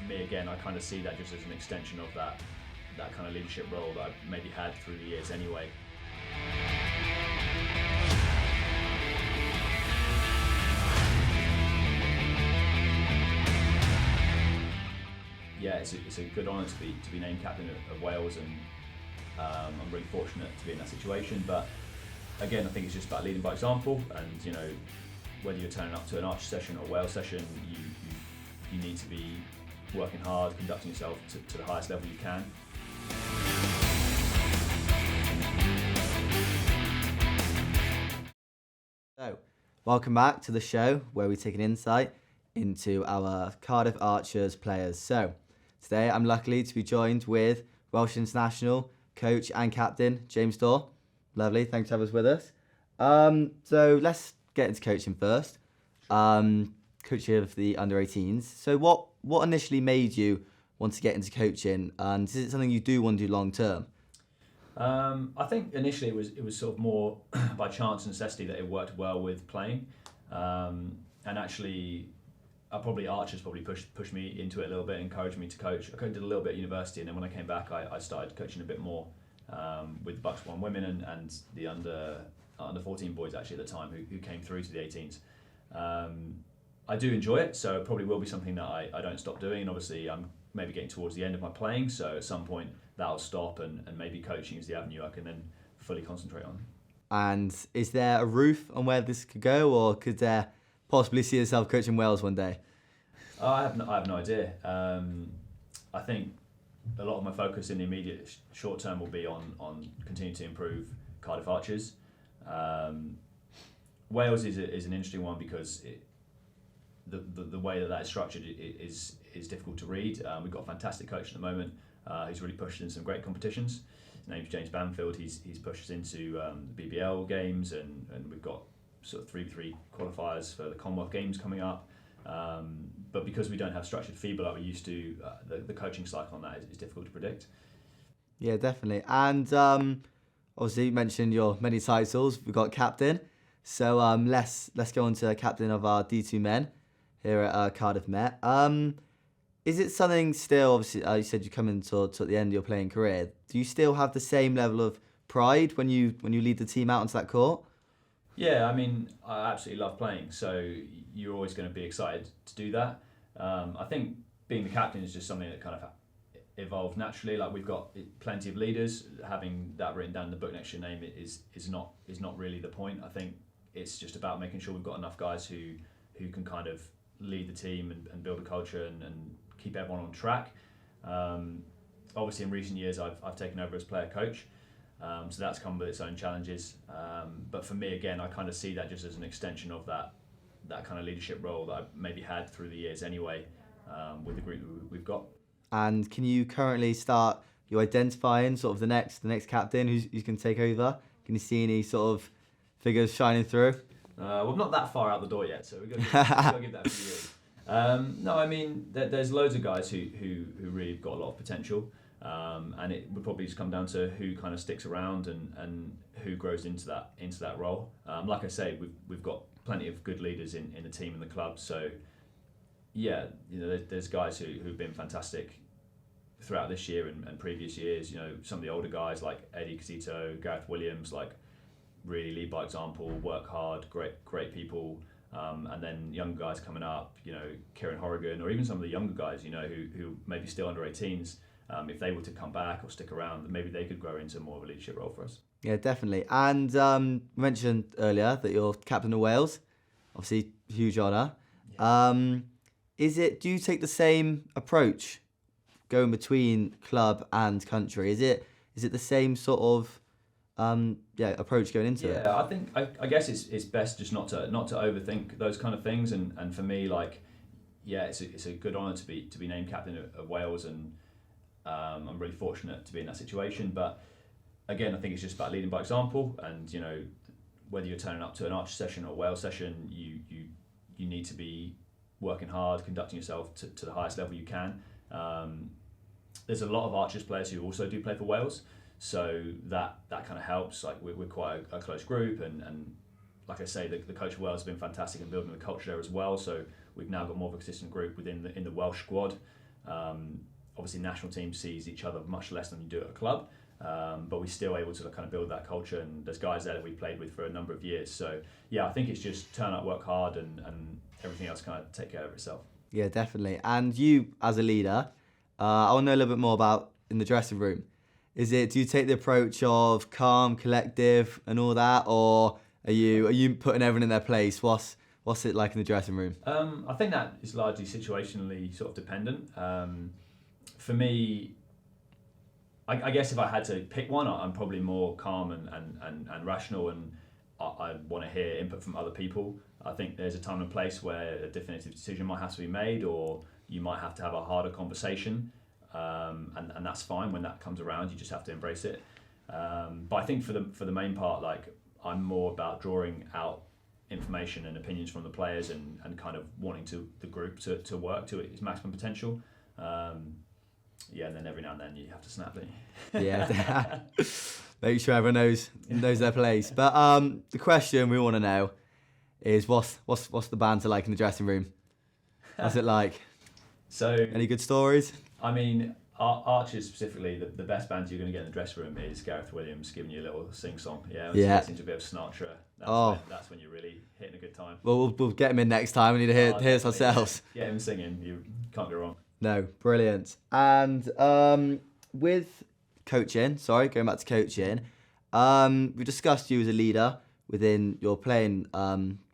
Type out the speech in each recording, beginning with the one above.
me again, I kind of see that just as an extension of that kind of leadership role that I've maybe had through the years anyway. Yeah, it's a good honour to be named captain of Wales, and I'm really fortunate to be in that situation. But again, I think it's just about leading by example, and whether you're turning up to an Archer session or a Wales session, you need to be working hard, conducting yourself to the highest level you can. So, welcome back to the show where we take an insight into our Cardiff Archers players. So, today I'm lucky to be joined with Welsh international coach and captain James Dawe. Lovely, thanks for having us with us. So let's get into coaching first. Coaching of the under-18s. So what initially made you want to get into coaching, and is it something you do want to do long term? I think initially it was sort of more by chance and necessity that it worked well with playing, and actually Archers pushed me into it a little bit, encouraged me to coach. I did a little bit at university, and then when I came back I started coaching a bit more with the Bucks 1 women and the under 14 boys actually at the time who came through to the 18s. I do enjoy it, so it probably will be something that I don't stop doing, and obviously I'm maybe getting towards the end of my playing, so at some point that'll stop, and maybe coaching is the avenue I can then fully concentrate on. And is there a roof on where this could go, or could there possibly see yourself coaching Wales one day? I have no idea. I think a lot of my focus in the immediate short term will be on continuing to improve Cardiff Archers. Wales is an interesting one because the way that is structured is difficult to read. We've got a fantastic coach at the moment who's really pushed in some great competitions. His name's James Dawe. He's pushed us into the BBL games, and we've got sort of 3v3 qualifiers for the Commonwealth Games coming up. But because we don't have structured FIBA like we used to, the coaching cycle on that is difficult to predict. Yeah, definitely. And obviously you mentioned your many titles. We've got captain. So let's go on to captain of our D2 men here at Cardiff Met. Is it something still, obviously you said you come into the end of your playing career, do you still have the same level of pride when you lead the team out onto that court? Yeah, I mean, I absolutely love playing, so you're always going to be excited to do that. I think being the captain is just something that kind of evolved naturally. Like, we've got plenty of leaders. Having that written down in the book next to your name is not really the point. I think it's just about making sure we've got enough guys who can kind of lead the team and build a culture and keep everyone on track. Obviously, in recent years, I've taken over as player coach. So that's come with its own challenges. But for me, again, I kind of see that just as an extension of that kind of leadership role that I've maybe had through the years anyway, with the group we've got. And can you currently start you identifying sort of the next captain who's going to take over? Can you see any sort of figures shining through? Well, I'm not that far out the door yet, so we've got to give that a few years. No, I mean, there's loads of guys who really have got a lot of potential. And it would probably just come down to who kind of sticks around and who grows into that role. Like I say, we've got plenty of good leaders in the team and the club. So yeah, there's guys who've been fantastic throughout this year and previous years. Some of the older guys like Eddie Casito, Gareth Williams, like really lead by example, work hard, great people. And then young guys coming up, Kieran Horrigan, or even some of the younger guys, who maybe still under 18s. If they were to come back or stick around, maybe they could grow into more of a leadership role for us. Yeah, definitely. And you mentioned earlier that you're captain of Wales. Obviously, huge honour. Yeah. Do you take the same approach going between club and country? Is it the same sort of approach going into it? Yeah, I think I guess it's best just not to overthink those kind of things. And for me, it's a good honour to be named captain of Wales, and I'm really fortunate to be in that situation. But again, I think it's just about leading by example, and whether you're turning up to an Archer session or a Wales session, you need to be working hard, conducting yourself to the highest level you can. There's a lot of Archers players who also do play for Wales, so that kind of helps. Like, we're quite a close group, and like I say, the coach of Wales has been fantastic in building the culture there as well. So we've now got more of a consistent group in the Welsh squad. Obviously, national team sees each other much less than you do at a club, but we're still able to kind of build that culture. And there's guys there that we've played with for a number of years. So yeah, I think it's just turn up, work hard, and everything else kind of take care of itself. Yeah, definitely. And you, as a leader, I want to know a little bit more about in the dressing room. Do you take the approach of calm, collective, and all that, or are you putting everyone in their place? What's it like in the dressing room? I think that is largely situationally sort of dependent. For me, I guess if I had to pick one, I'm probably more calm and rational, and I want to hear input from other people. I think there's a time and place where a definitive decision might have to be made, or you might have to have a harder conversation, and that's fine when that comes around. You just have to embrace it. But I think for the main part, like, I'm more about drawing out information and opinions from the players and kind of wanting the group to work to its maximum potential. And then every now and then you have to snap, don't you? Yeah, make sure everyone knows their place. But the question we want to know is what's the banter like in the dressing room? What's it like? So, any good stories? I mean, Archers specifically, the best banter you're going to get in the dressing room is Gareth Williams giving you a little sing-song. Yeah, once you get into a bit of Sinatra, that's when you're really hitting a good time. Well, we'll get him in next time. We need to hear us ourselves. Yeah. Get him singing. You can't go wrong. No, brilliant. And with coaching, going back to coaching, we discussed you as a leader within your playing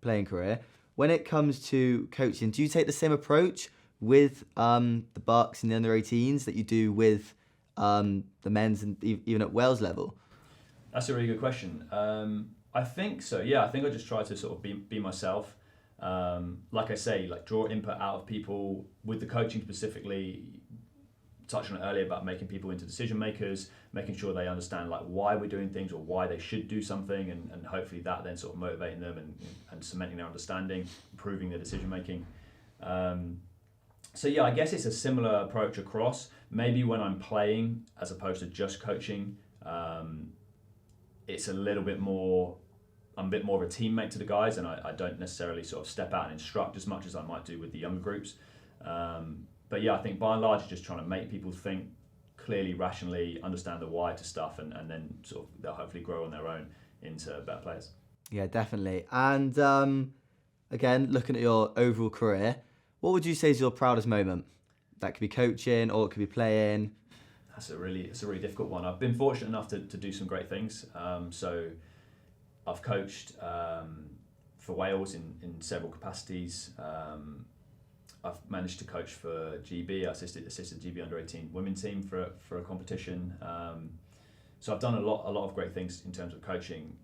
career. When it comes to coaching, do you take the same approach with the Bucks and the under-18s that you do with the men's and even at Wales level? That's a really good question. I think so. Yeah, I think I just try to sort of be myself. Like I say, like draw input out of people with the coaching specifically. Touched on it earlier about making people into decision makers, making sure they understand like why we're doing things or why they should do something, and hopefully that then sort of motivating them and cementing their understanding, improving their decision making. So yeah, I guess it's a similar approach across. Maybe when I'm playing as opposed to just coaching, it's a little bit more. I'm a bit more of a teammate to the guys, and I don't necessarily sort of step out and instruct as much as I might do with the younger groups. But yeah, I think by and large, it's just trying to make people think clearly, rationally, understand the why to stuff, and then sort of they'll hopefully grow on their own into better players. Yeah, definitely. And again, looking at your overall career, what would you say is your proudest moment? That could be coaching or it could be playing. It's a really difficult one. I've been fortunate enough to do some great things. So I've coached for Wales in several capacities. I've managed to coach for GB. I assisted GB under-18 women's team for a competition. So I've done a lot of great things in terms of coaching.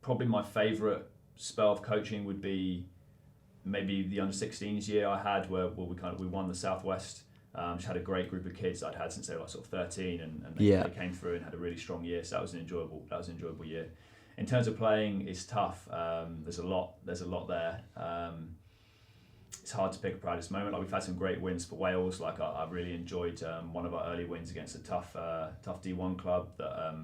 Probably my favourite spell of coaching would be maybe the under-16s year I had, where we won the Southwest. Just had a great group of kids that I'd had since they were like sort of 13, and they came through and had a really strong year. So that was an enjoyable year. In terms of playing, it's tough. There's a lot there. It's hard to pick a proudest moment. Like, we've had some great wins for Wales. Like, I really enjoyed one of our early wins against a tough D1 club that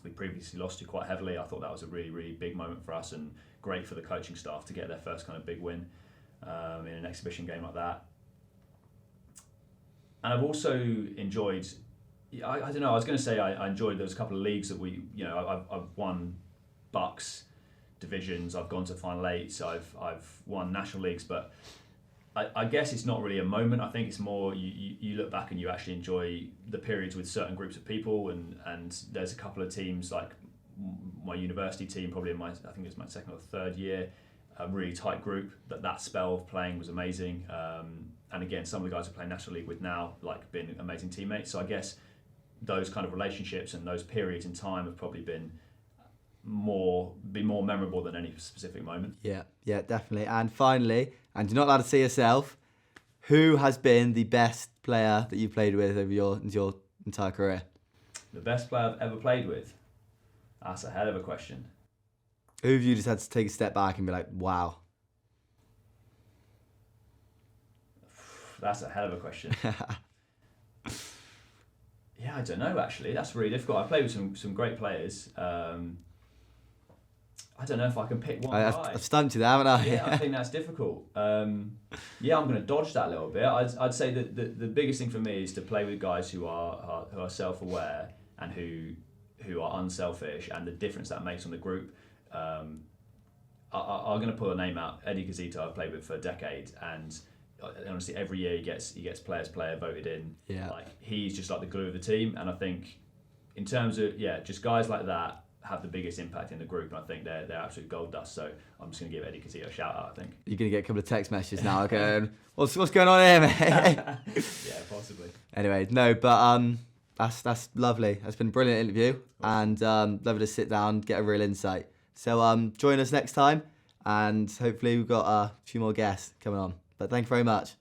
we previously lost to quite heavily. I thought that was a really, really big moment for us, and great for the coaching staff to get their first kind of big win in an exhibition game like that. And I've also enjoyed, I don't know, I was going to say I enjoyed those couple of leagues that I've won Bucks divisions, I've gone to Final Eights, I've won national leagues, but I guess it's not really a moment. I think it's more you look back and you actually enjoy the periods with certain groups of people, and there's a couple of teams like my university team, probably I think it was my second or third year, a really tight group. That spell of playing was amazing, and again, some of the guys I play National League with now, like, been amazing teammates. So I guess those kind of relationships and those periods in time have probably been more memorable than any specific moment. Yeah, definitely. And finally, and you're not allowed to say yourself, who has been the best player that you played with over your entire career? The best player I've ever played with? That's a hell of a question. Who have you just had to take a step back and be like, wow? That's a hell of a question. Yeah, I don't know, actually. That's really difficult. I played with some great players. I don't know if I can pick one guy. I've stumped you there, haven't I? Yeah, I think that's difficult. I'm going to dodge that a little bit. I'd say that the biggest thing for me is to play with guys who are self-aware and who are unselfish, and the difference that makes on the group. I'm going to pull a name out. Eddie Gazito I've played with for a decade, and honestly every year he gets player voted in. Yeah. Like, he's just like the glue of the team, and I think in terms of just guys like that have the biggest impact in the group, and I think they're absolute gold dust. So I'm just going to give Eddie Gazito a shout out. I think you're going to get a couple of text messages now going, what's going on here, mate? Yeah, possibly. Anyway, no, but that's lovely. That's been a brilliant interview, and lovely to sit down, get a real insight. So join us next time, and hopefully we've got a few more guests coming on. But thank you very much.